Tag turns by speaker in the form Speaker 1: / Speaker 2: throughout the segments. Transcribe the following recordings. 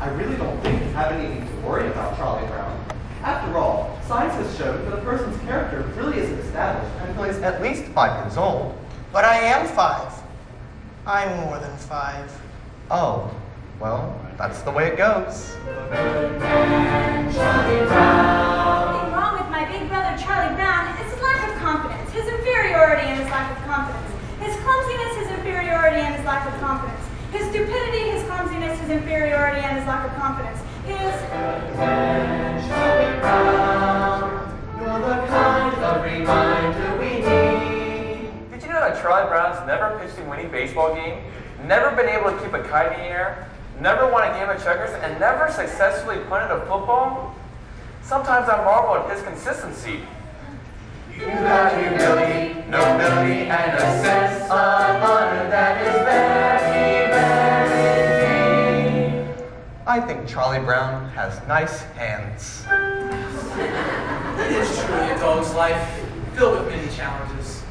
Speaker 1: I really don't think you have any need to worry about Charlie Brown. After all, science has shown that a person's character really isn't established until he's at least 5 years old.
Speaker 2: But I am 5. I'm more than 5.
Speaker 1: Oh, well, that's the way it goes.
Speaker 3: Charlie Brown. What's wrong with my big brother Charlie Brown is his lack of confidence, his inferiority and his lack of confidence, his clumsiness, his inferiority and his lack of confidence, his stupidity, his clumsiness, his inferiority and his lack of confidence, his... Charlie Brown, you're the kind of reminder we need.
Speaker 4: Did you know that Charlie Brown's never pitched a winning baseball game, never been able to keep a kite in the air, never won a game of checkers, and never successfully punted a football? Sometimes I marvel at his consistency.
Speaker 3: You have humility, nobility, and a sense of honor that is very, very deep.
Speaker 1: I think Charlie Brown has nice hands.
Speaker 5: It is truly a dog's life, filled with many challenges.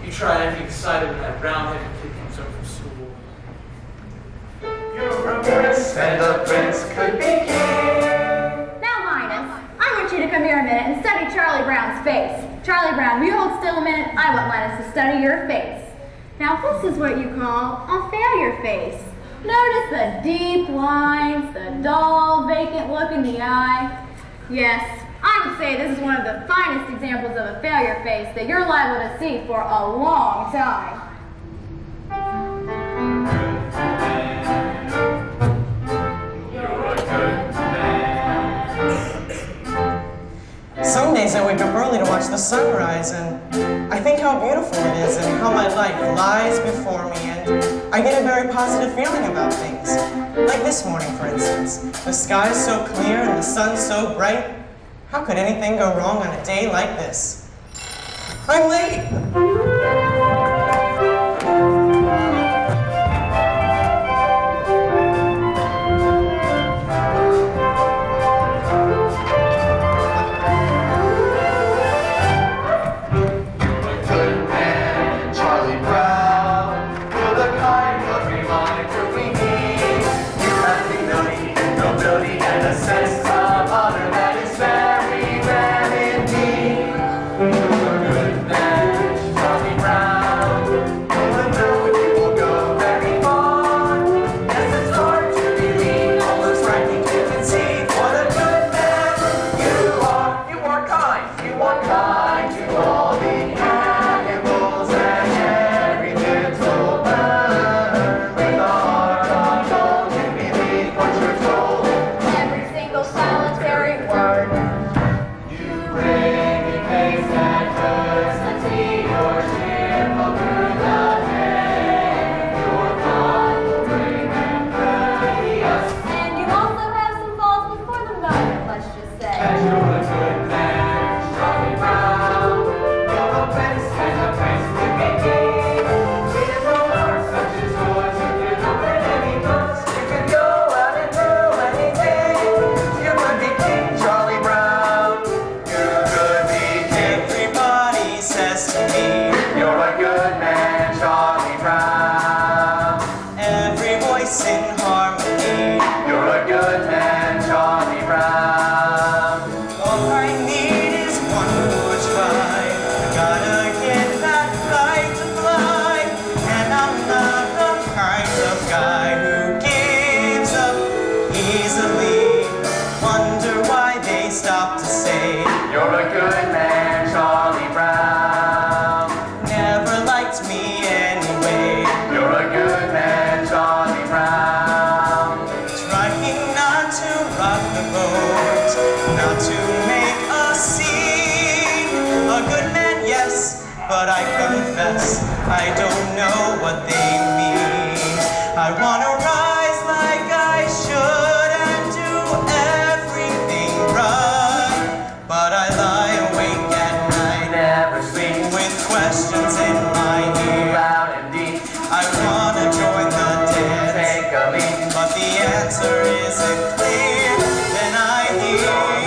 Speaker 5: You try and be excited when that brown-headed kid comes home from school.
Speaker 3: You're a prince, and the prince could be king.
Speaker 6: Now, Linus, I want you to come here a minute and study Charlie Brown's face. Charlie Brown, will you hold still a minute? I want Linus to study your face. Now, this is what you call a failure face. Notice the deep lines, the dull, vacant look in the eye. Yes, I would say this is one of the finest examples of a failure face that you're liable to see for a long time.
Speaker 2: Some days I wake up early to watch the sunrise, and I think how beautiful it is and how my life lies before me, and I get a very positive feeling about things. Like this morning, for instance. The sky is so clear and the sun so bright. How could anything go wrong on a day like this? I'm late! I don't know what they mean. I want to rise like I should and do everything right. But I lie awake at night, never sleep, with questions in my ear. Loud and deep, I want to join the dance, take a leap, but the answer isn't clear. Then I hear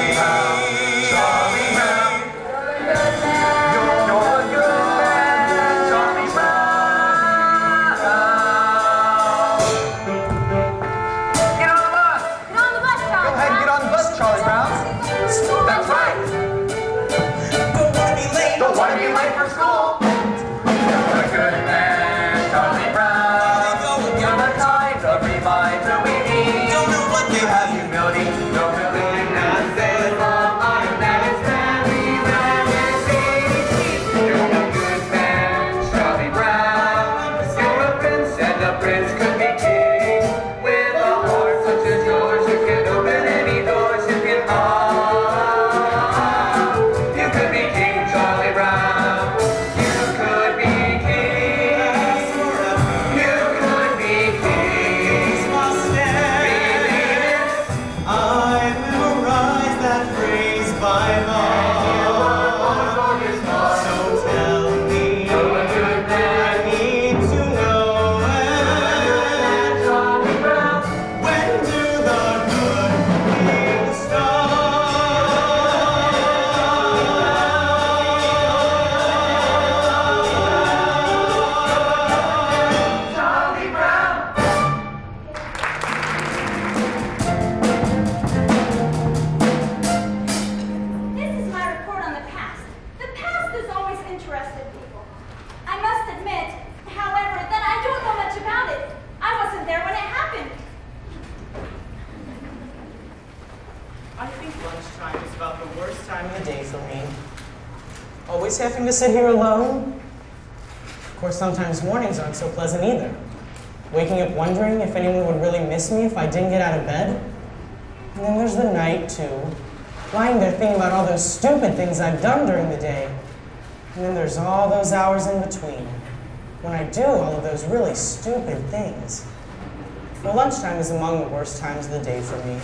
Speaker 2: I think lunchtime is about the worst time of the day for me. Always having to sit here alone. Of course, sometimes mornings aren't so pleasant either. Waking up wondering if anyone would really miss me if I didn't get out of bed. And then there's the night, too. Lying there thinking about all those stupid things I've done during the day. And then there's all those hours in between, when I do all of those really stupid things. Well, lunchtime is among the worst times of the day for me.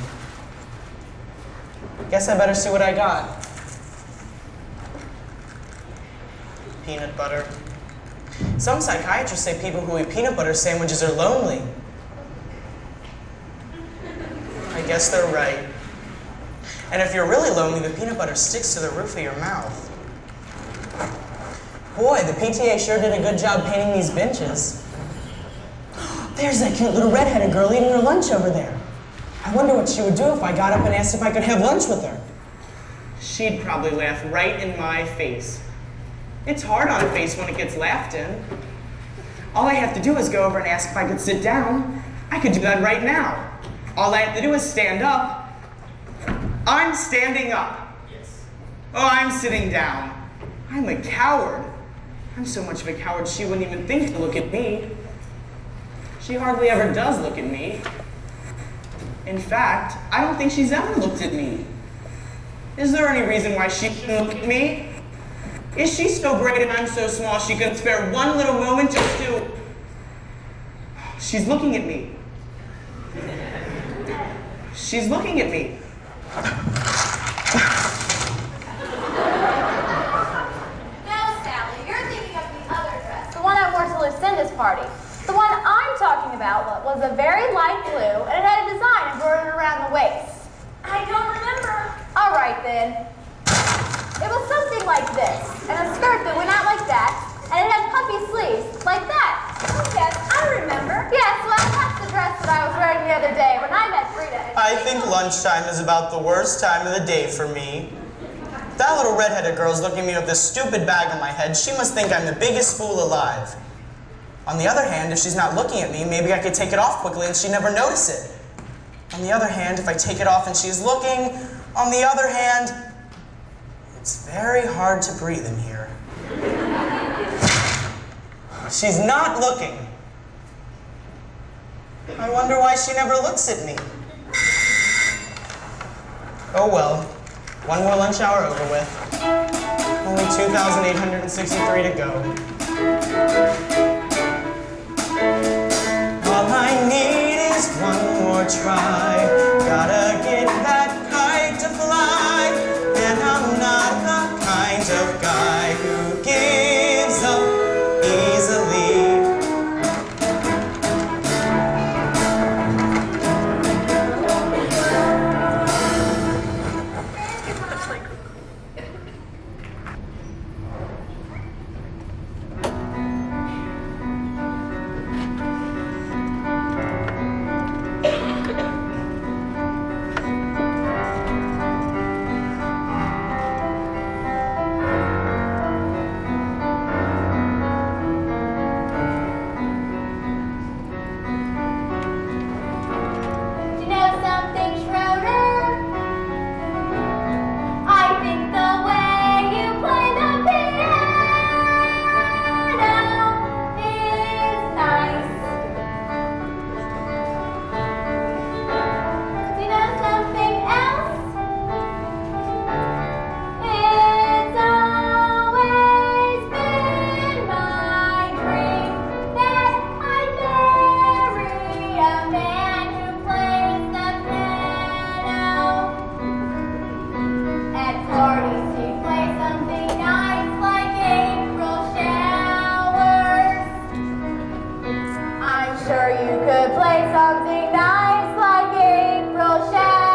Speaker 2: Guess I better see what I got. Peanut butter. Some psychiatrists say people who eat peanut butter sandwiches are lonely. I guess they're right. And if you're really lonely, the peanut butter sticks to the roof of your mouth. Boy, the PTA sure did a good job painting these benches. There's that cute little redheaded girl eating her lunch over there. I wonder what she would do if I got up and asked if I could have lunch with her. She'd probably laugh right in my face. It's hard on a face when it gets laughed in. All I have to do is go over and ask if I could sit down. I could do that right now. All I have to do is stand up. I'm standing up.
Speaker 5: Yes.
Speaker 2: Oh, I'm sitting down. I'm a coward. I'm so much of a coward she wouldn't even think to look at me. She hardly ever does look at me. In fact, I don't think she's ever looked at me. Is there any reason why she shouldn't look at me? Is she so great and I'm so small she can spare one little moment just to... She's looking at me. She's looking at me.
Speaker 6: No, Sally, you're thinking of the other dress. The one I wore to Lucinda's party. The one I'm talking about was a very light blue, and it had a design embroidered around the waist.
Speaker 3: I don't remember.
Speaker 6: All right, then. It was something like this, and a skirt that went out like that, and it had puffy sleeves, like that.
Speaker 3: Oh, yes, I remember.
Speaker 6: Yes, well, that's the dress that I was wearing the other day when I met Frida.
Speaker 2: I think lunchtime is about the worst time of the day for me. That little redheaded girl's looking at me with this stupid bag on my head. She must think I'm the biggest fool alive. On the other hand, if she's not looking at me, maybe I could take it off quickly and she'd never notice it. On the other hand, if I take it off and she's looking, on the other hand, it's very hard to breathe in here. She's not looking. I wonder why she never looks at me. Oh well, one more lunch hour over with. Only 2,863 to go. All I need is one more try. Gotta get that kite to fly. And I'm not the kind of guy who gives up easily.
Speaker 6: You know something, Schroeder? I think the way you play the piano is nice. Do you know something else? It's always been my dream that I'd marry a man who plays the piano. At parties he plays something nice like April showers. I'm sure you could play something nice like April showers.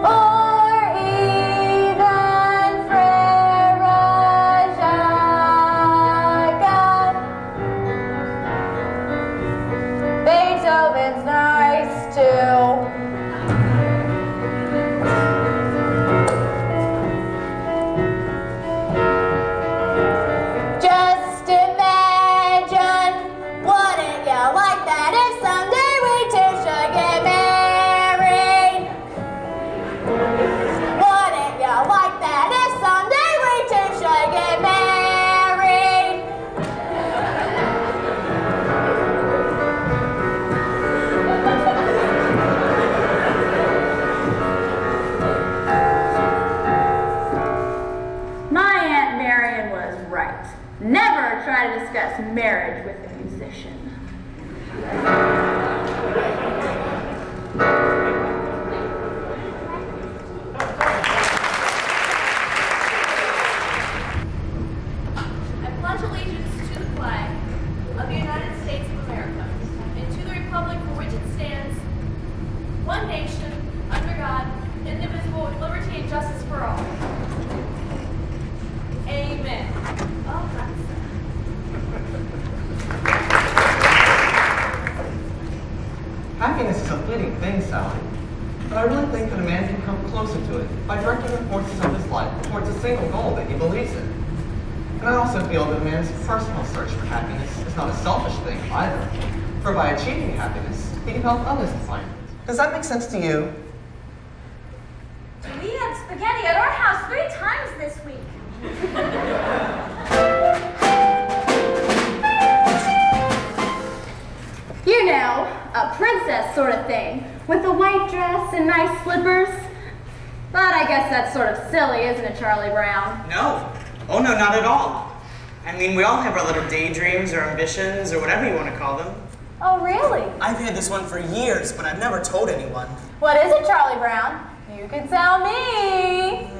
Speaker 6: Or even Frere Jacques. Beethoven's nice too. Just imagine, wouldn't you like that marriage with the musician.
Speaker 7: I pledge allegiance to the flag of the United States of America and to the republic for which it stands, one nation, under God, indivisible, with liberty and justice for all. Amen. Oh, that's
Speaker 1: Happiness is a fleeting thing, Sally. But I really think that a man can come closer to it by directing the forces of his life towards a single goal that he believes in. And I also feel that a man's personal search for happiness is not a selfish thing either. For by achieving happiness, he can help others to find it. Does that make sense to you?
Speaker 3: We had spaghetti at our house 3 times this week.
Speaker 6: You know, a princess sort of thing, with a white dress and nice slippers. But I guess that's sort of silly, isn't it, Charlie Brown?
Speaker 2: No. Oh, no, not at all. I mean, we all have our little daydreams or ambitions or whatever you want to call them.
Speaker 6: Oh, really?
Speaker 2: I've had this one for years, but I've never told anyone.
Speaker 6: What is it, Charlie Brown? You can tell me.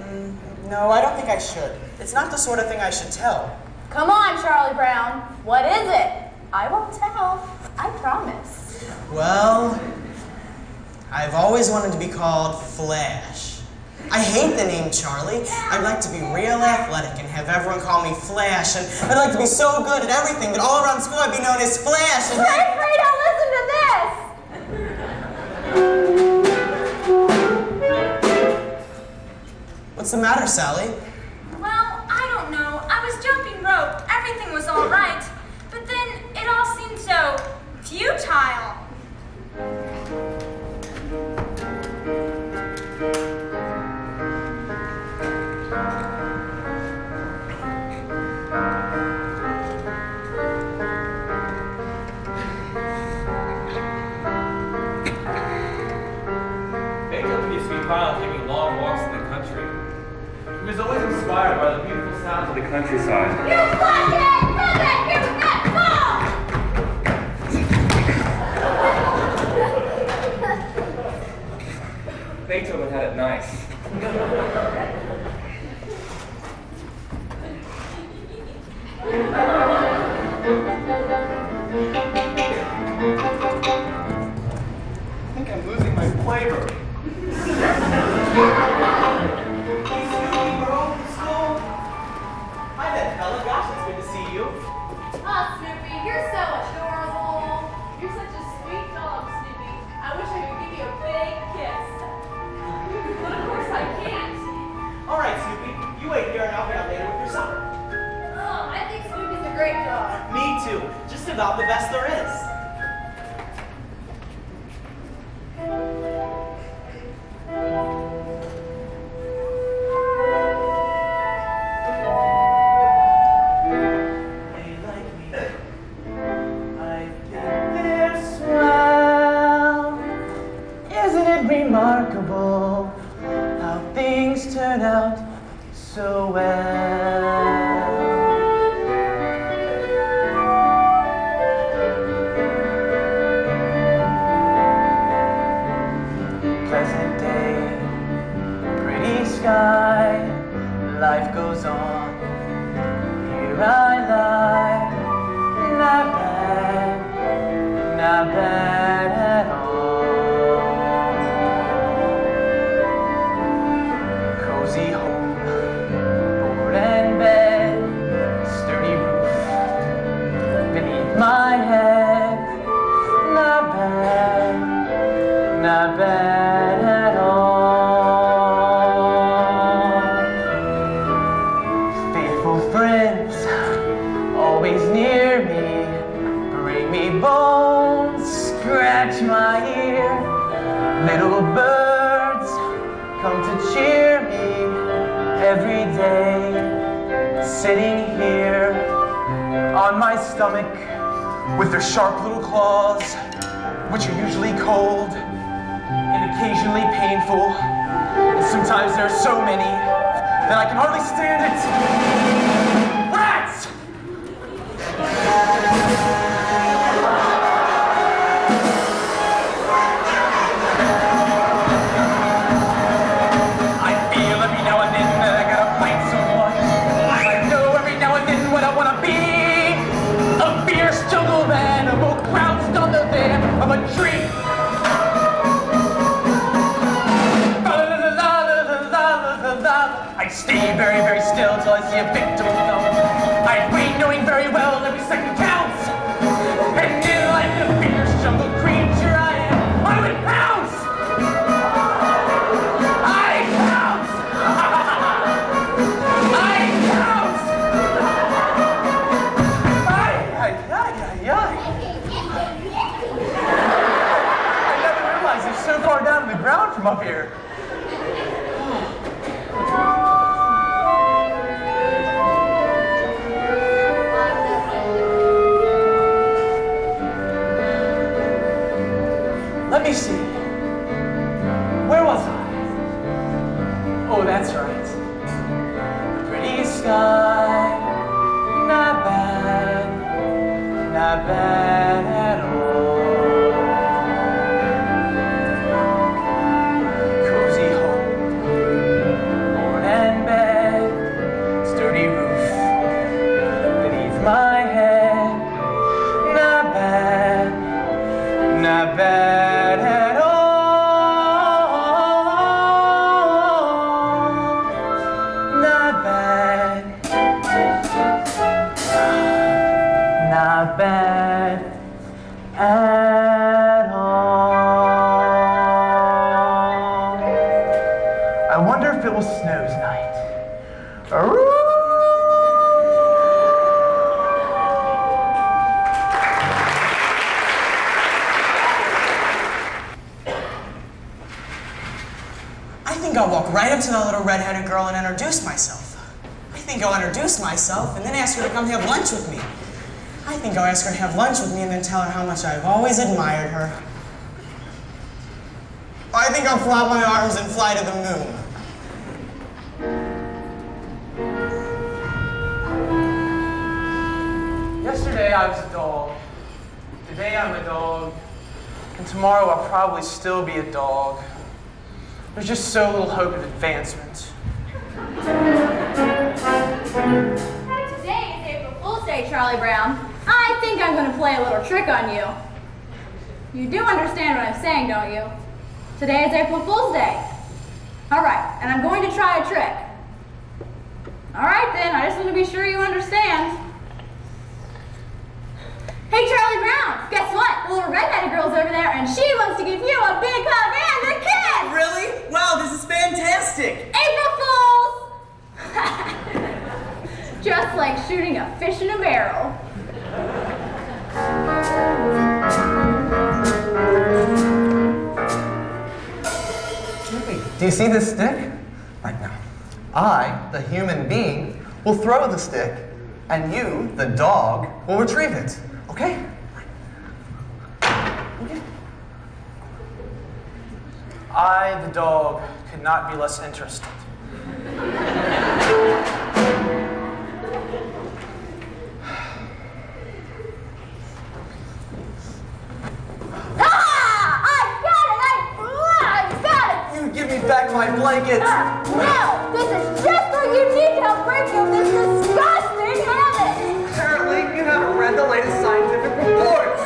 Speaker 2: No, I don't think I should. It's not the sort of thing I should tell.
Speaker 6: Come on, Charlie Brown. What is it? I won't tell. I promise.
Speaker 2: Well, I've always wanted to be called Flash. I hate the name Charlie. I'd like to be real athletic and have everyone call me Flash, and I'd like to be so good at everything that all around school I'd be known as Flash. And
Speaker 6: Free, don't listen to this!
Speaker 2: What's the matter, Sally?
Speaker 3: Well, I don't know. I was jumping rope. Everything was all right. But then it all seemed so futile.
Speaker 4: Beethoven used to be fond of taking long walks in the country. He was always inspired by the beautiful sounds of the countryside.
Speaker 3: You blockhead! Come back here with that ball!
Speaker 4: Beethoven had it nice.
Speaker 1: I think I'm losing my flavor.
Speaker 2: Hi there, Ella. Gosh, it's good to see you.
Speaker 7: Oh, Snoopy, you're so adorable. You're such a sweet dog, Snoopy. I wish I could give you a big kiss. But of course I can't.
Speaker 2: All right, Snoopy. You wait here and I'll be out later with your supper.
Speaker 7: Oh, I think Snoopy's a great dog.
Speaker 2: Me too. Just about the best there is. They like me. I think they're swell. Isn't it remarkable how things turn out so well? Pleasant day, pretty sky, life goes on. Here I lie, not bad at all. Cozy home, board and bed, sturdy roof beneath my head. Not bad at all. Faithful friends, always near me, bring me bones, scratch my ear. Little birds come to cheer me every day. Sitting here on my stomach with their sharp little claws, which are usually cold and occasionally painful. And sometimes there are so many that I can hardly stand it. Rats! animal crouched on the limb of a tree. I'd stay very, very still till I see a victim come. I'd wait knowing very well every second counts. And then like the fierce jungle creature I am, I would pounce! I pounce! I pounce! I never realized it's so far down to the ground from up here. Let me see. Where was I? Oh, that's right. Pretty sky. Not bad. Not bad at all. Cozy home. Board and bed. Sturdy roof. Beneath my head. Not bad. Not bad. Not bad at all. I wonder if it will snow tonight.
Speaker 8: I think I'll walk right up to the little red-headed girl and introduce myself. I think I'll introduce myself and then ask her to come have lunch with me. I think I'll ask her to have lunch with me and then tell her how much I've always admired her. I think I'll flop my arms and fly to the moon.
Speaker 2: Yesterday I was a dog. Today I'm a dog. And tomorrow I'll probably still be a dog. There's just so little hope of advancement.
Speaker 6: Today is April Fool's Day, Charlie Brown. I think I'm going to play a little trick on you. You do understand what I'm saying, don't you? Today is April Fool's Day. All right, and I'm going to try a trick. All right, then. I just want to be sure you understand. Hey, Charlie Brown, guess what? The little red-headed girl's over there, and she wants to give you a big hug and a kiss!
Speaker 8: Really? Wow, this is fantastic!
Speaker 6: April Fools! Just like shooting a fish in a barrel.
Speaker 1: Snoopy, do you see this stick? Right now. I, the human being, will throw the stick, and you, the dog, will retrieve it. Okay?
Speaker 2: I, the dog, could not be less interested.
Speaker 1: Give me back my blanket!
Speaker 6: No! This is just what you need to help break you this disgusting habit!
Speaker 1: Apparently, you haven't read the latest scientific reports.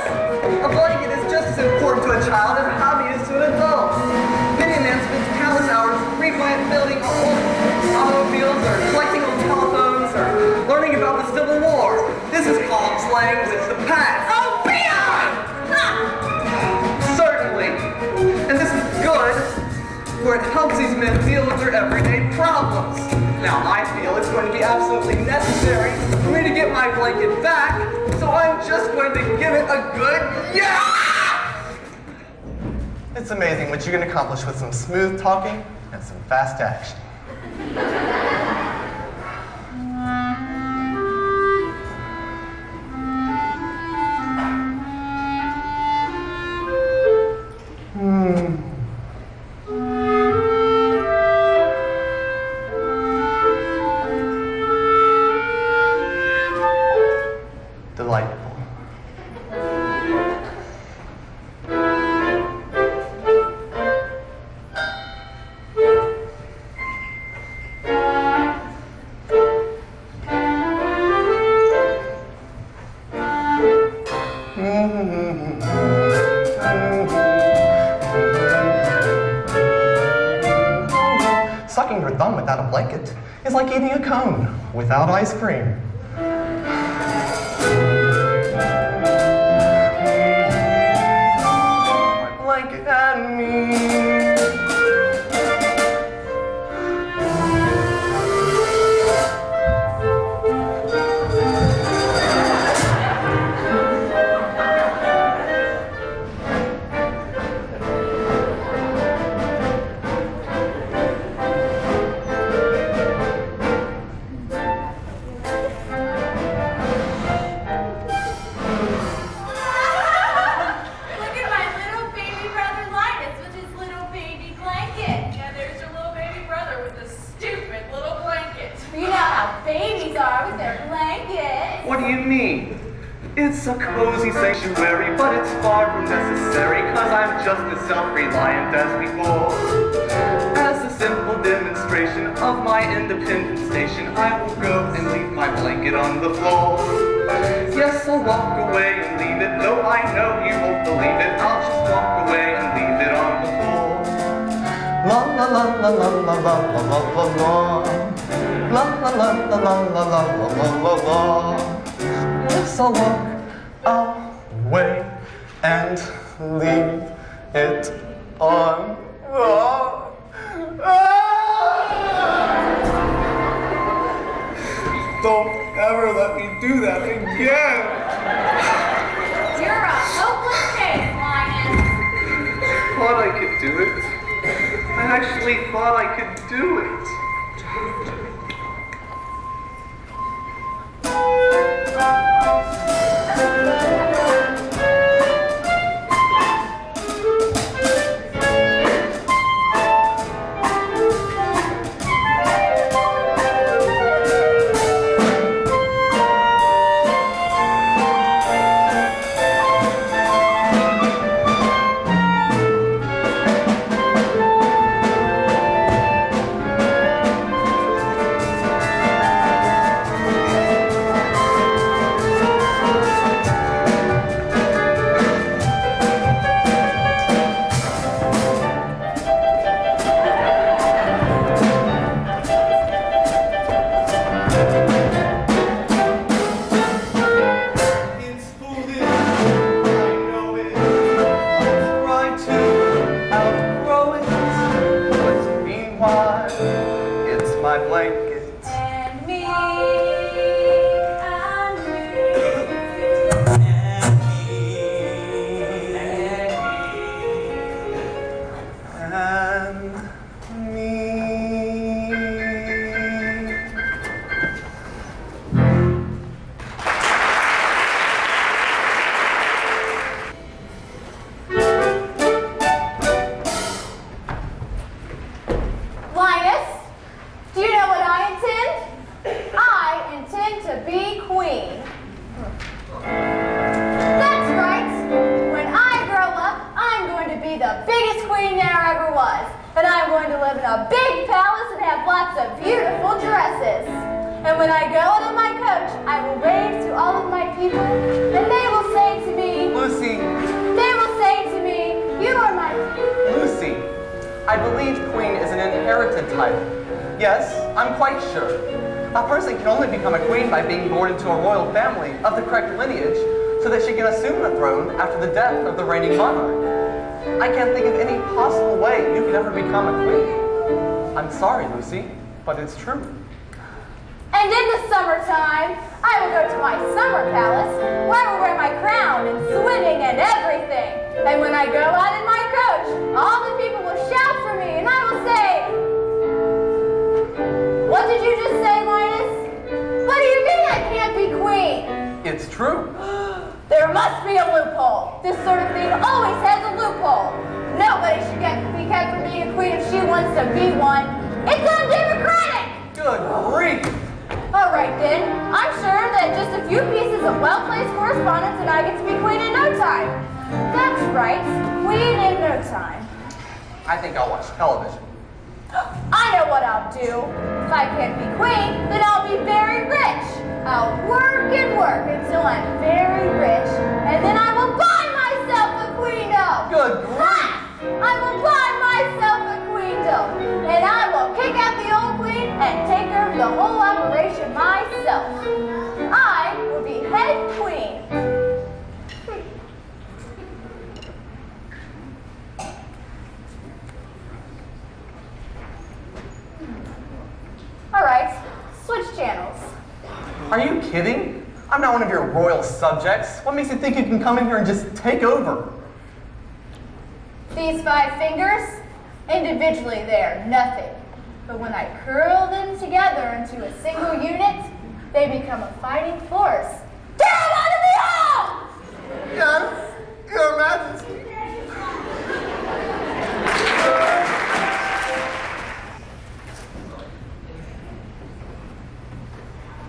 Speaker 1: A blanket is just as important to a child as a hobby is to an adult. Many men spend countless hours building old automobiles, or collecting old telephones, or learning about the Civil War. This is called slang, it's the past.
Speaker 6: Oh, beyond!
Speaker 1: Certainly. And this is good, for it helps these men deal with their everyday problems. Now, I feel it's going to be absolutely necessary for me to get my blanket back, so I'm just going to give it a good yeah! It's amazing what you can accomplish with some smooth talking and some fast action. Delightful. Sucking your thumb without a blanket is like eating a cone without ice cream. My blanket and me. What do you mean? It's a cozy sanctuary, but it's far from necessary, 'cause I'm just as self-reliant as before. As a simple demonstration of my independent station, I will go and leave my blanket on the floor. Yes, I'll walk away and leave it, though I know you won't believe it. I'll just walk away and leave it on the floor. La la la la la la la la la la la. La la la la la la la la la la. Yes, I'll walk away and leave it on. Don't ever let me do that again.
Speaker 6: You're a hopeless case, Linus.
Speaker 1: Thought I could do it. I actually thought I could do it. After the death of the reigning monarch. I can't think of any possible way you could ever become a queen. I'm sorry, Lucy, but it's true.
Speaker 6: And in the summertime, I will go to my summer palace, where I will wear my crown and swimming and everything. And when I go out in my coach, all the people will shout for me, and I will say, "What did you just say, Linus? What do you mean I can't be queen?"
Speaker 1: It's true.
Speaker 6: There must be a loophole. This sort of thing always has a loophole. Nobody should be kept from being a queen if she wants to be one. It's undemocratic!
Speaker 1: Good grief!
Speaker 6: All right then. I'm sure that just a few pieces of well-placed correspondence and I get to be queen in no time. That's right. Queen in no time.
Speaker 1: I think I'll watch television.
Speaker 6: I know what I'll do. If I can't be queen, then I'll be very rich. I'll work and work until I'm very rich, and then I will buy
Speaker 1: kidding? I'm not one of your royal subjects. What makes you think you can come in here and just take over?
Speaker 6: These 5 fingers, individually they're nothing. But when I curl them together into a single unit, they become a fighting force. Get out of the hall!
Speaker 1: Yes, Your Majesty.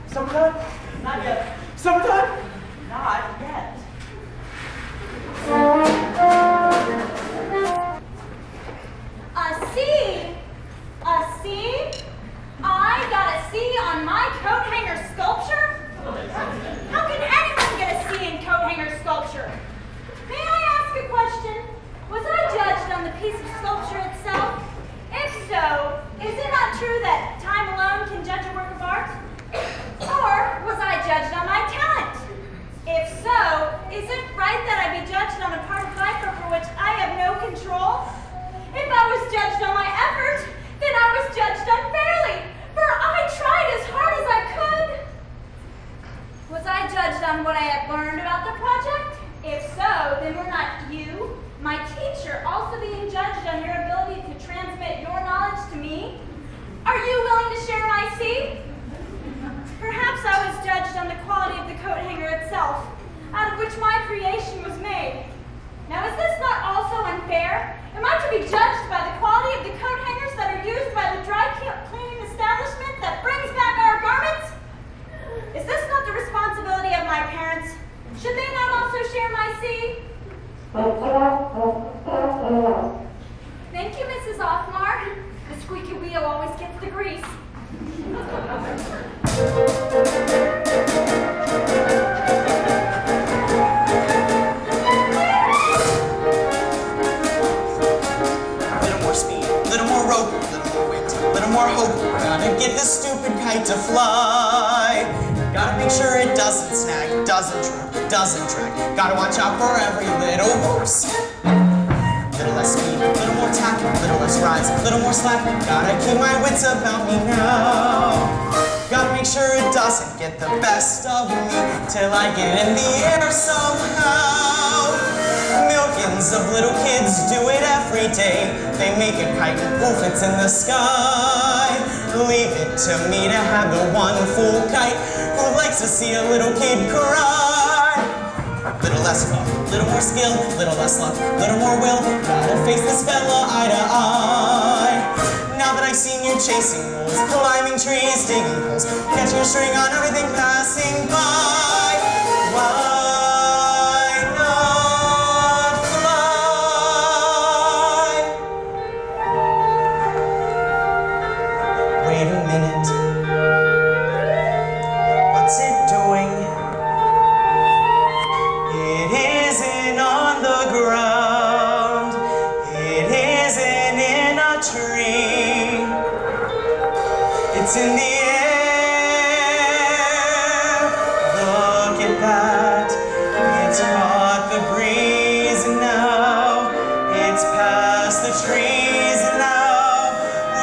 Speaker 5: Summertime?
Speaker 9: Not yet.
Speaker 5: Summertime?
Speaker 9: Not yet.
Speaker 3: A C? A C? I got a C on my coat hanger sculpture? How can anyone get a C in coat hanger sculpture? May I ask a question? Was I judged on the piece of sculpture itself? If so, is it not true that time alone can judge a work of art? Or was I judged on my talent? If so, is it right that I be judged on a part of life over which I have no control? If I was judged on my effort, then I was judged unfairly, for I tried as hard as I could. Was I judged on what I had learned about the project? If so, then were not you, my teacher, also being judged on your ability to transmit your knowledge to me? Are you willing to share my C? Perhaps I was judged on the quality of the coat hanger itself, out of which my creation was made. Now, is this not also unfair? Am I to be judged by the quality of the coat hangers that are used by the dry cleaning establishment that brings back our garments? Is this not the responsibility of my parents? Should they not also share my C? Thank you, Mrs. Offmar. The squeaky wheel always gets the grease.
Speaker 8: Little more speed, little more rope, little more wind, little more hope. Gotta get this stupid kite to fly. Gotta make sure it doesn't snag, doesn't trip, doesn't track. Gotta watch out for every little whoops. Little less speed, little more tack, little less rise, little more slack. Gotta keep my wits about me now. Gotta make sure it doesn't get the best of me till I get in the air somehow. Millions of little kids do it every day. They make a kite and poof, it's in the sky. Leave it to me to have the one fool kite who likes to see a little kid cry. Little less fun, little more skill, little less luck, little more will. Gotta face this fella eye to eye. Now that I've seen you chasing wolves, climbing trees, digging holes, catching a string on everything passing by, why not fly? Wait a minute. What's it doing? It isn't on the ground. It isn't in a tree. It's in the air. Look at that. It's caught the breeze now. It's past the trees now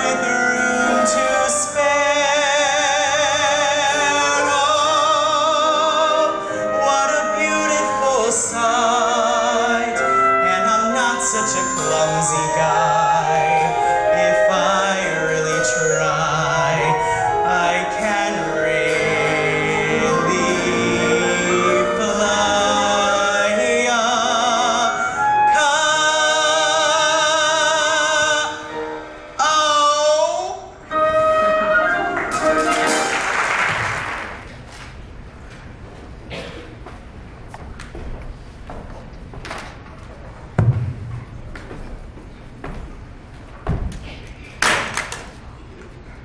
Speaker 8: with room to spare. Oh, what a beautiful sight. And I'm not such a clumsy guy. If I really try, I can really fly a kite. Oh.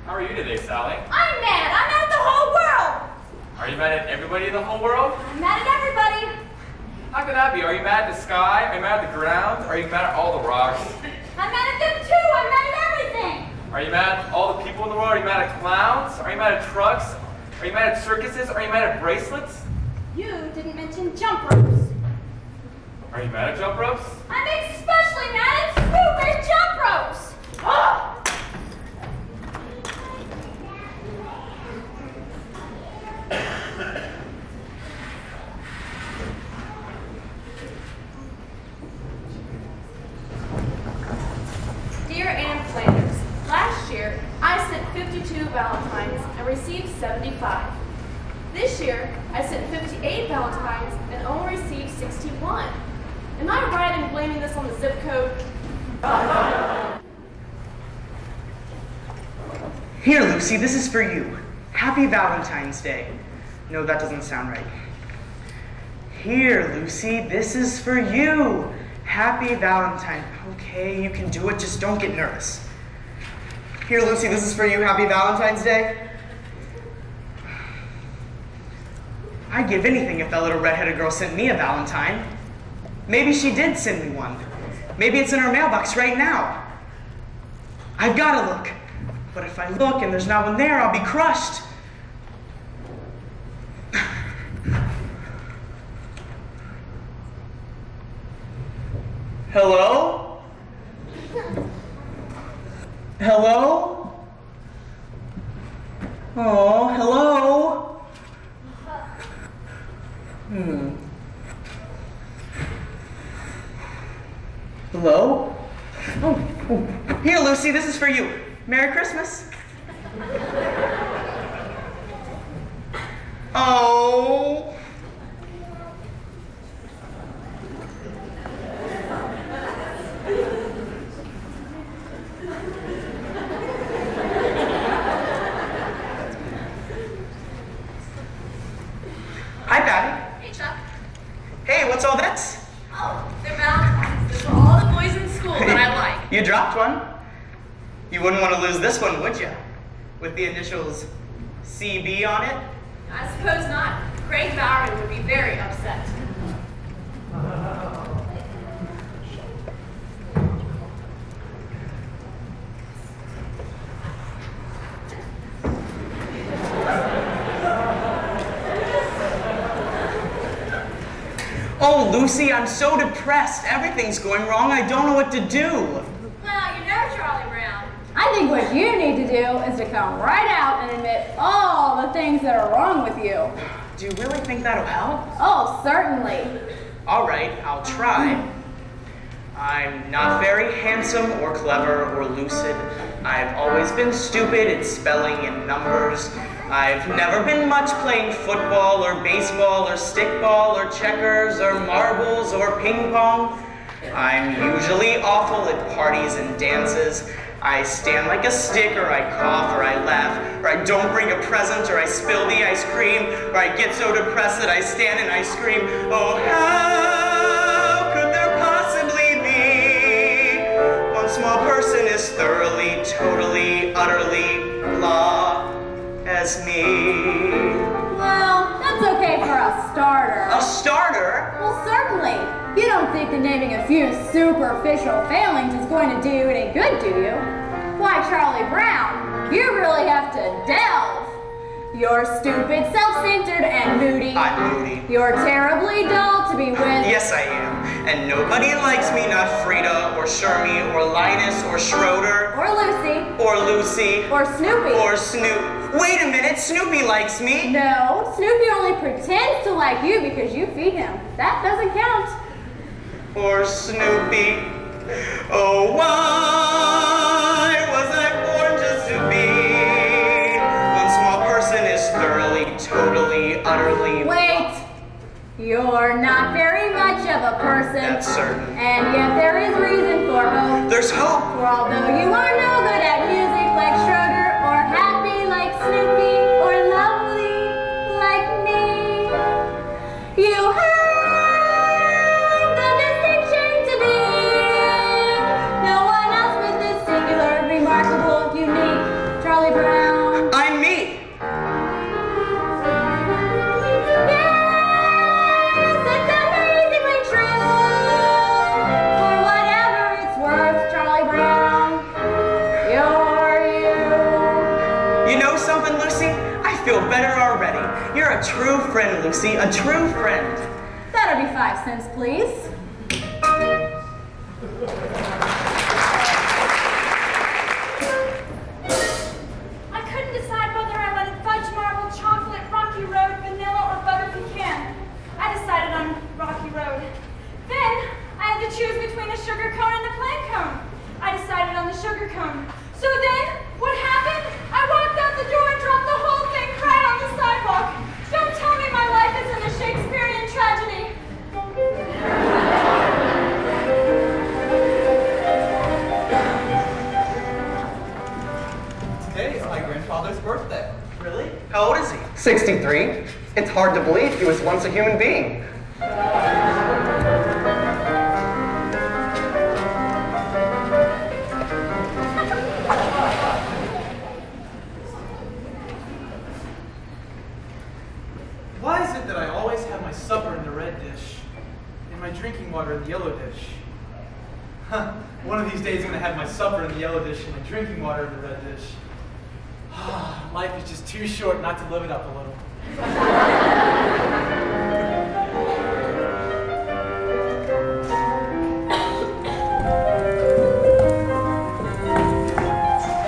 Speaker 4: How are you today, Sally?
Speaker 3: I'm mad. I'm mad at the whole world.
Speaker 4: Are you mad at everybody in the whole world?
Speaker 3: I'm mad at everybody.
Speaker 4: How can that be? Are you mad at the sky? Are you mad at the ground? Are you mad at all the rocks?
Speaker 3: I'm mad at them too. I'm mad at everything.
Speaker 4: Are you mad at all the people in the world? Are you mad at clowns? Are you mad at trucks? Are you mad at circuses? Are you mad at bracelets?
Speaker 3: You didn't mention jump ropes.
Speaker 4: Are you mad at jump ropes?
Speaker 3: I'm especially mad at stupid jump ropes. Ugh!
Speaker 7: Valentines and received 75. This year, I sent 58 Valentines and only received 61. Am I right in blaming this on the zip code?
Speaker 10: Here, Lucy, this is for you. Happy Valentine's Day. No, that doesn't sound right. Here, Lucy, this is for you. Happy Valentine. Okay, you can do it, just don't get nervous. Here, Lucy, this is for you. Happy Valentine's Day. I'd give anything if that little redheaded girl sent me a Valentine. Maybe she did send me one. Maybe it's in her mailbox right now. I've got to look. But if I look and there's not one there, I'll be crushed. Hello? Hello? Oh, hello? Hello? Oh, here, Lucy, this is for you. Merry Christmas. Oh. Hi, Patty.
Speaker 7: Hey, Chuck.
Speaker 10: Hey, what's all this?
Speaker 7: Oh, they're Valentines. They're for all the boys in school that I like.
Speaker 10: You dropped one? You wouldn't want to lose this one, would you? With the initials CB on it?
Speaker 7: I suppose not. Craig Bowery would be very upset.
Speaker 10: Oh, Lucy, I'm so depressed. Everything's going wrong. I don't know what to do.
Speaker 7: Well, you know Charlie Brown.
Speaker 6: I think what you need to do is to come right out and admit all the things that are wrong with you.
Speaker 10: Do you really think that'll help?
Speaker 6: Oh, certainly.
Speaker 10: All right, I'll try. I'm not very handsome or clever or lucid. I've always been stupid at spelling and numbers. I've never been much playing football or baseball or stickball or checkers or marbles or ping pong. I'm usually awful at parties and dances. I stand like a stick, or I cough, or I laugh, or I don't bring a present, or I spill the ice cream, or I get so depressed that I stand and I scream, oh, how could there possibly be one small person as thoroughly, totally, utterly blah as me?
Speaker 6: Well, that's okay for a starter.
Speaker 10: A starter?
Speaker 6: Well, certainly. You don't think that naming a few superficial failings is going to do you any good, do you? Why, Charlie Brown, you really have to delve. You're stupid, self-centered, and moody.
Speaker 10: I'm moody.
Speaker 6: You're terribly dull to be with.
Speaker 10: Yes, I am. And nobody likes me, not Frida, or Shermy, or Linus, or Schroeder.
Speaker 6: Or Lucy.
Speaker 10: Or Lucy.
Speaker 6: Or Snoopy.
Speaker 10: Or Snoop. Wait a minute, Snoopy likes me.
Speaker 6: No, Snoopy only pretends to like you because you feed him. That doesn't count.
Speaker 10: Or Snoopy. Oh, why was I born just to be one small person is thoroughly, totally, utterly...
Speaker 6: Wait! You're not very much of a person.
Speaker 10: That's certain.
Speaker 6: And yet there is reason for hope.
Speaker 10: There's hope.
Speaker 6: For although you are no good at music like Schroeder, or happy like Snoopy, or lovely like me, you have the distinction to be no one else with this singular, remarkable, unique Charlie Brown.
Speaker 10: I'm me.
Speaker 6: Yes, it's amazingly true. For whatever it's worth, Charlie Brown, you're you.
Speaker 10: You know something, Lucy? I feel better already. You're a true friend, Lucy. A true friend.
Speaker 6: That'll be 5 cents, please.
Speaker 3: I couldn't decide whether I wanted fudge marble, chocolate, Rocky Road, vanilla, or butter pecan. I decided on Rocky Road. Then I had to choose between a sugar cone and a plain cone. I decided on the sugar cone. So then, what happened? I walked out the
Speaker 1: 63? It's hard to believe he was once a human being.
Speaker 5: Why is it that I always have my supper in the red dish and my drinking water in the yellow dish? Huh, one of these days I'm going to have my supper in the yellow dish and my drinking water in the red dish. Life is just too short not to live it up a little.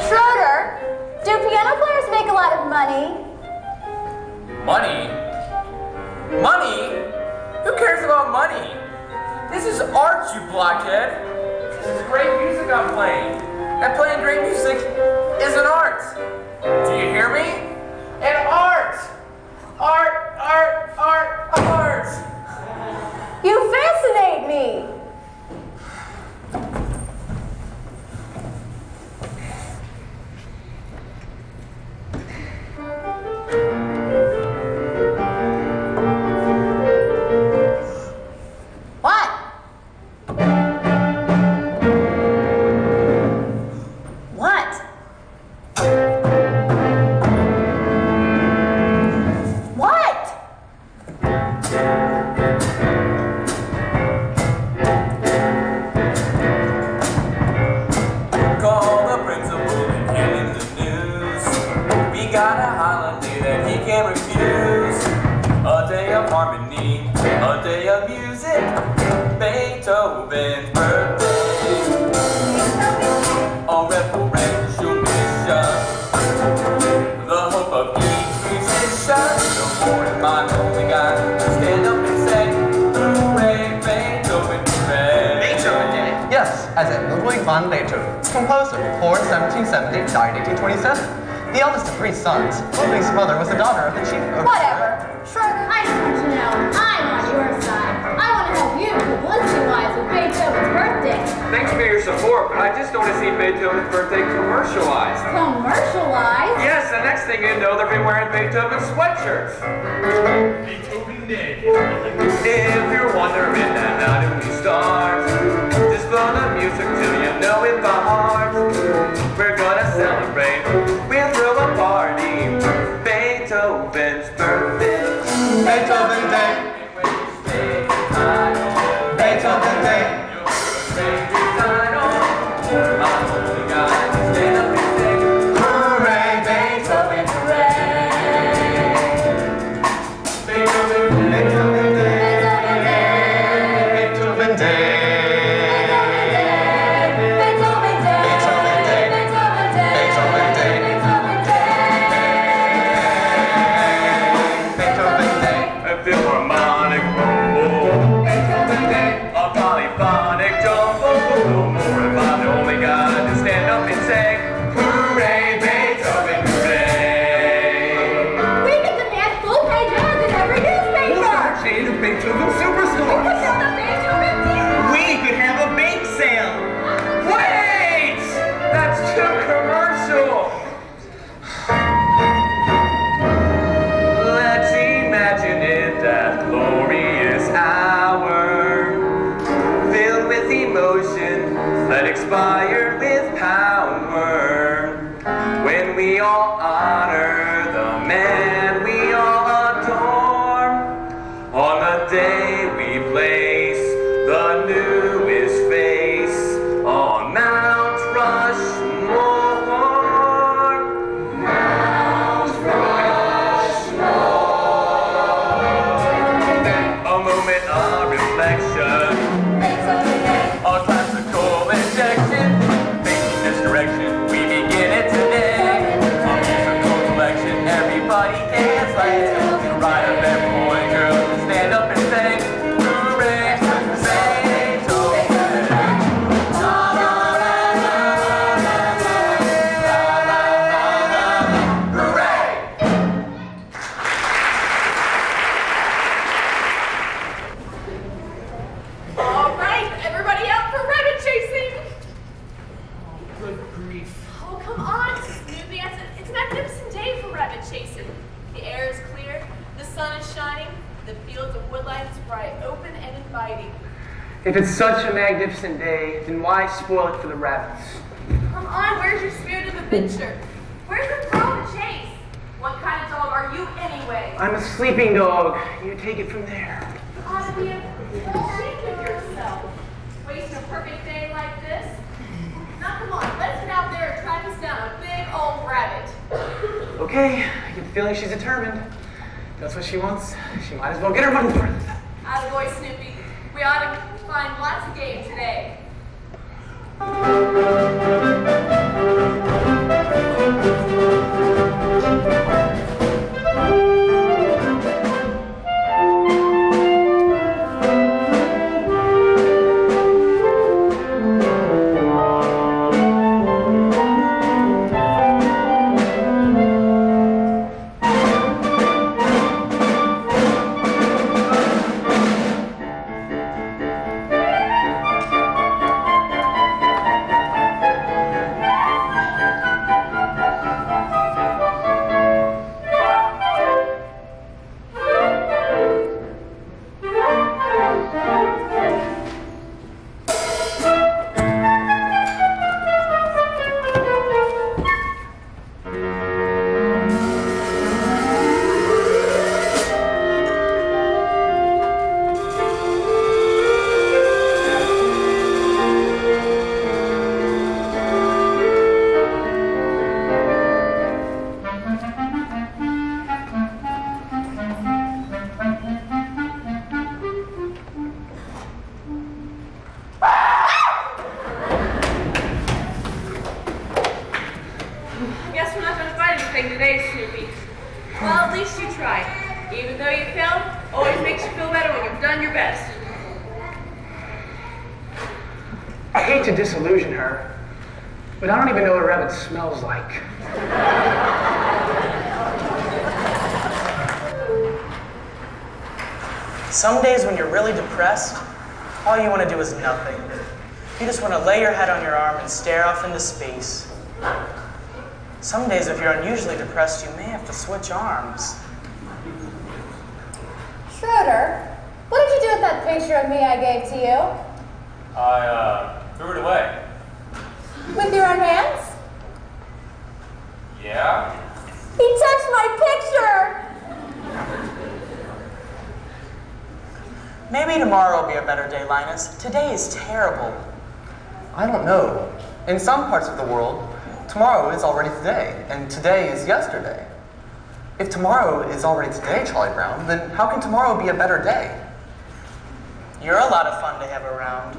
Speaker 6: Schroeder, do piano players make a lot of money?
Speaker 4: Money? Money? Who cares about money? This is art, you blockhead. This is great music I'm playing. And playing great music is an art. Do you hear me? An art! Art, art, art, art!
Speaker 6: You fascinate me. What? What? What?
Speaker 4: Call the principal and give him the news. We got a holiday that he can't refuse. A day of harmony, a day of music. Beethoven's birthday. A referential mission. The hope of each musician. No more am I the only guy to stand up and say, hooray, Beethoven, hooray.
Speaker 1: Beethoven did it? Yes, as in Ludwig van Beethoven, composer, born 1770, died 1827. The eldest of 3 sons, Ludwig's mother was the daughter of the chief of...
Speaker 6: Whatever. Schroeder, I just want you to know I'm on your side. I want to help you publicity-wise with Beethoven's birthday.
Speaker 4: Thanks for your support, but I just don't want to see Beethoven's birthday commercialized.
Speaker 6: Commercialized?
Speaker 4: Yes, the next thing you know, they'll be wearing Beethoven sweatshirts.
Speaker 5: Beethoven Day.
Speaker 4: If you're wondering how do we start, just blow the music till you know it by heart. We're gonna celebrate, we'll throw a party. Beethoven's birthday.
Speaker 1: Beethoven Day. Beethoven Day. Hooray, Beethoven, hooray. Beethoven Day. Beethoven Day.
Speaker 6: Beethoven Day.
Speaker 1: Beethoven Day. Beethoven Day. Beethoven Day.
Speaker 4: A philharmonic rumble, a polyphonic jumble. No more if I'm the only guy to stand up and say, hooray, Beethoven, hooray.
Speaker 6: We get the man's full-page ads in every newspaper.
Speaker 4: Chain of Beethoven superstores.
Speaker 6: What's up, the Beethoven deal?
Speaker 10: We could have a bake sale.
Speaker 4: Wait! That's too commercial. Let's imagine it that glorious hour, filled with emotion, that expired with power, when we all honor the man we all adore. On the day we place the newest face on Mount Rushmore. Mount Rushmore. A moment of reflection, a classical injection, facing this direction, we begin it today. A musical collection, everybody dance like it's the right of every boy and girl to stand up and say, hooray, Beethoven. La la la la la la la la la, hooray!
Speaker 5: If it's such a magnificent day, then why spoil it for the rabbits?
Speaker 7: Come on, where's your spirit of adventure? Where's the thrill of the chase? What kind of dog are you anyway?
Speaker 5: I'm a sleeping dog. You take it from there.
Speaker 7: You ought to be ashamed of yourself. Wasting a perfect day like this? Now come on, let's get out there and track us down a big old rabbit.
Speaker 5: Okay, I get the feeling she's determined. If that's what she wants, she might as well get her money's worth.
Speaker 7: Attaboy, Snoopy. We ought to find lots of game today.
Speaker 5: I hate to disillusion her, but I don't even know what a rabbit smells like.
Speaker 8: Some days when you're really depressed, all you want to do is nothing. You just want to lay your head on your arm and stare off into space. Some days, if you're unusually depressed, you may have to switch arms.
Speaker 6: Schroeder, what did you do with that picture of me I gave to you?
Speaker 4: I threw it away.
Speaker 6: With your own hands?
Speaker 4: Yeah?
Speaker 6: He touched my picture!
Speaker 8: Maybe tomorrow will be a better day, Linus. Today is terrible.
Speaker 1: I don't know. In some parts of the world, tomorrow is already today, and today is yesterday. If tomorrow is already today, Charlie Brown, then how can tomorrow be a better day?
Speaker 8: You're a lot of fun to have around.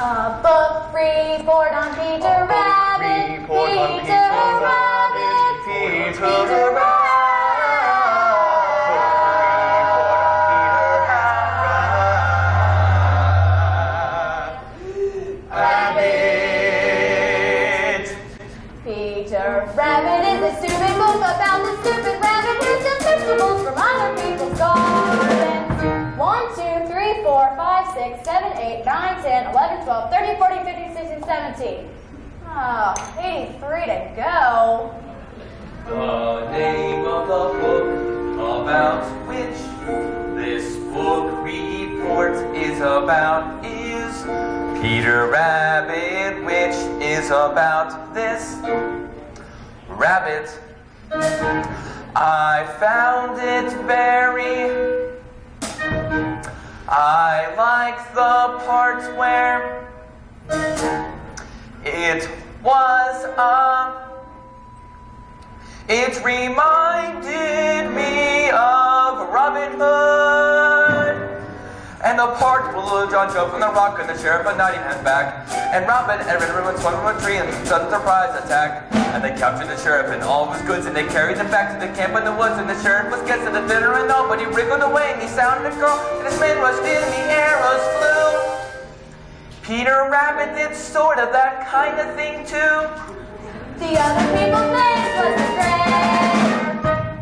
Speaker 6: A book report on Peter Rabbit.
Speaker 1: Report on
Speaker 6: Peter Rabbit.
Speaker 1: Peter Rabbit.
Speaker 6: Peter Rabbit is a stupid book about the stupid rabbit who steals vegetables from other people's gardens. 1, 2, 3, 4, 5, 6, 7, 8, 9, 10, 11, 12, 13, 14, 15, 16, 17. Oh, 83 to go.
Speaker 4: The name of the book about which this book report is about is Peter Rabbit, which is about this rabbit. I found it very... I like the part where it was it reminded me of Robin Hood. And the part where John jumped from the rock and the sheriff of Nottingham back. And Robin and Red Ribbon swung from a tree and sudden surprise attack. And they captured the sheriff and all of his goods and they carried them back to the camp in the woods. And the sheriff was guessing the dinner and all, but he wriggled away and he sounded a girl. And his men rushed in and the arrows flew. Peter Rabbit did sort of that kind of thing too.
Speaker 6: The other people's names was the grade.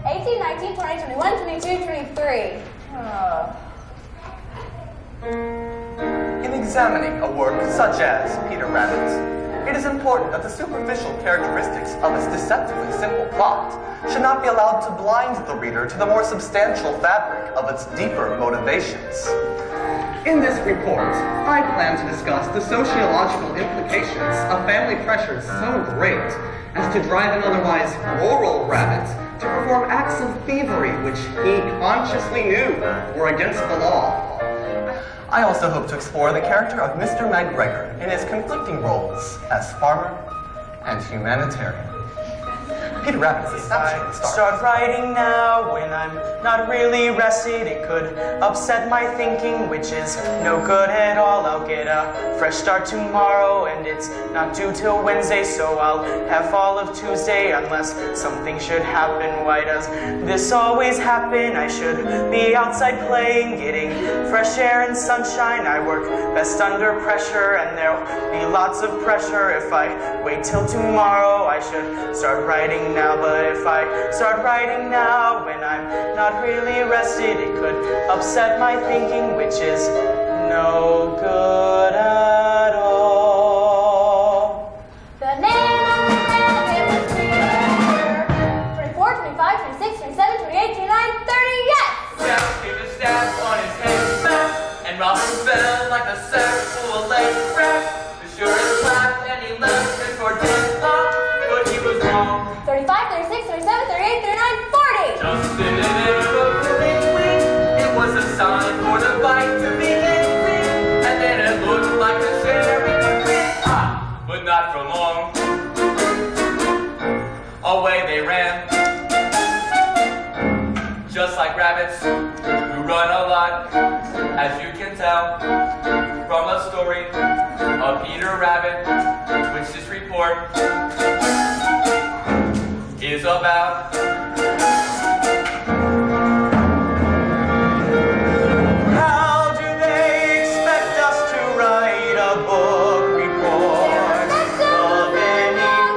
Speaker 6: 18, 19, 20, 21, 22, 23. Oh.
Speaker 1: In examining a work such as Peter Rabbit's, it is important that the superficial characteristics of its deceptively simple plot should not be allowed to blind the reader to the more substantial fabric of its deeper motivations. In this report, I plan to discuss the sociological implications of family pressures so great as to drive an otherwise rural rabbit to perform acts of thievery which he consciously knew were against the law. I also hope to explore the character of Mr. McGregor in his conflicting roles as farmer and humanitarian. Peter Rabbit is exceptionally
Speaker 10: Start writing now when I'm not really rested. It could upset my thinking, which is no good at all. I'll get a fresh start tomorrow, and it's not due till Wednesday, so I'll have all of Tuesday unless something should happen. Why does this always happen? I should be outside playing, getting fresh air and sunshine. I work best under pressure, and there'll be lots of pressure if I wait till tomorrow. I should start writing now, but if I start writing now when I'm not really rested, it could upset my thinking, which is no good at all.
Speaker 7: The name of the rabbit was Schroeder. 24, 25, 26, 27, 28, 29, 30, yes!
Speaker 2: Sal gave a stab on his head smack, and Robin fell like a sack full of lace wrap. The sheriff clapped and he left him for dead thought, but he was wrong.
Speaker 7: 35, 36, 37, 38, 39, 40!
Speaker 2: Just in an aeroplane wing, it was a sign for the bite to begin, and then it looked like the sheriff would win. Ah, but not for long. Away they ran, just like rabbits who run a lot, as you can tell from a story of Peter Rabbit, which this report is about.
Speaker 10: How do they expect us to write a book report of inequality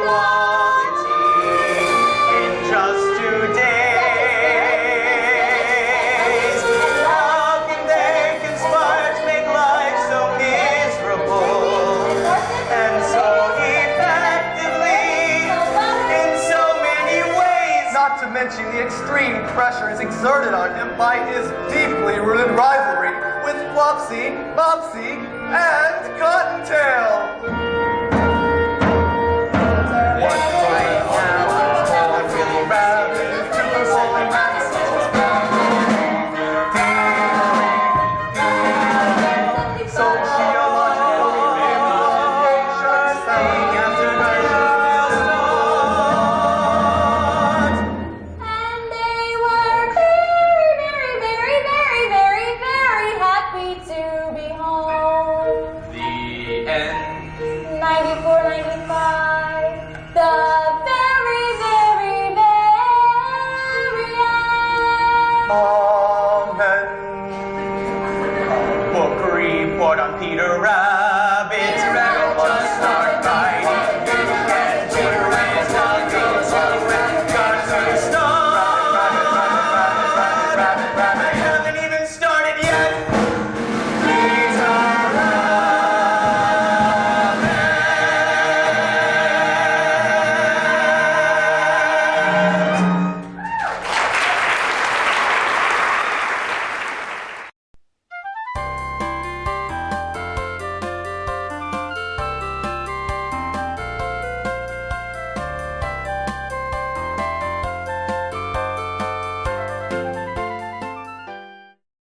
Speaker 10: in just 2 days? How can they conspire to make life so miserable and so effectively in so many ways?
Speaker 1: Not to mention the extreme pressures exerted on him by his deeply rooted rivalry with Flopsy, Mopsy, and Cottontail. What right now is all I really rabbit to all the sociological implications saying after
Speaker 7: And they were very, very, very, very, very, very happy to be home.
Speaker 2: The end.
Speaker 7: 94, 95, the very, very, very end.
Speaker 1: Amen.
Speaker 10: Book report on Peter Rabbit.